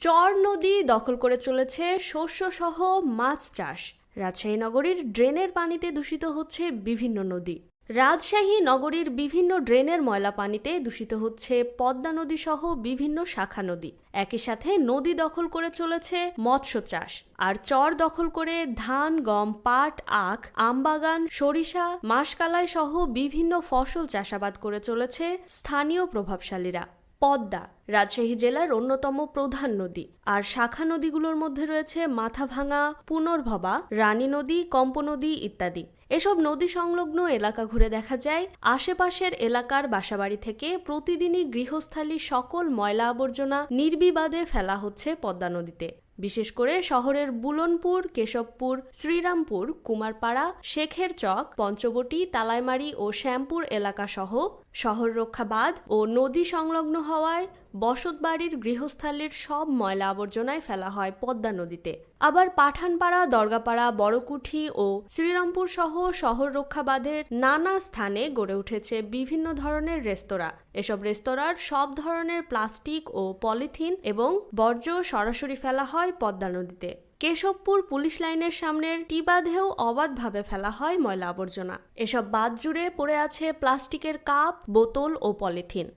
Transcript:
চর নদী দখল করে চলেছে শস্যসহ মাছ চাষ। রাজশাহী নগরীর ড্রেনের পানিতে দূষিত হচ্ছে বিভিন্ন নদী। রাজশাহী নগরীর বিভিন্ন ড্রেনের ময়লা পানিতে দূষিত হচ্ছে পদ্মা নদী সহ বিভিন্ন শাখা নদী। একই সাথে নদী দখল করে চলেছে মৎস্য চাষ, আর চর দখল করে ধান, গম, পাট, আখ, আমবাগান, সরিষা, মাসকালাই সহ বিভিন্ন ফসল চাষাবাদ করে চলেছে স্থানীয় প্রভাবশালীরা। পদ্মা রাজশাহী জেলার অন্যতম প্রধান নদী, আর শাখা নদীগুলোর মধ্যে রয়েছে মাথাভাঙা, পুনর্ভবা, রানী নদী, কম্প নদী ইত্যাদি। এসব নদী সংলগ্ন এলাকা ঘুরে দেখা যায় আশেপাশের এলাকার বাসাবাড়ি থেকে প্রতিদিনই গৃহস্থালী সকল ময়লা আবর্জনা নির্বিবাদে ফেলা হচ্ছে পদ্মা নদীতে। বিশেষ করে শহরের বুলনপুর, কেশবপুর, শ্রীরামপুর, কুমারপাড়া, শেখের চক, পঞ্চবটি, তালাইমারি ও শ্যামপুর এলাকা সহ শহর রক্ষা বাঁধ ও নদী সংলগ্ন হওয়ায় বসতবাড়ির গৃহস্থালীর সব ময়লা আবর্জনায় ফেলা হয় পদ্মা নদীতে। আবার পাঠানপাড়া, দরগাপাড়া, বড়কুঠি ও শ্রীরামপুর সহ শহর রক্ষা বাঁধের নানা স্থানে গড়ে উঠেছে বিভিন্ন ধরনের রেস্তোরাঁ। এসব রেস্তোরাঁর সব ধরনের প্লাস্টিক ও পলিথিন এবং বর্জ্য সরাসরি ফেলা হয় পদ্মা নদীতে। কেশবপুর পুলিশ লাইনের সামনের টি বাঁধেও অবাধভাবে ফেলা হয় ময়লা আবর্জনা। এসব বাঁধ জুড়ে পড়ে আছে প্লাস্টিকের কাপ, বোতল ও পলিথিন।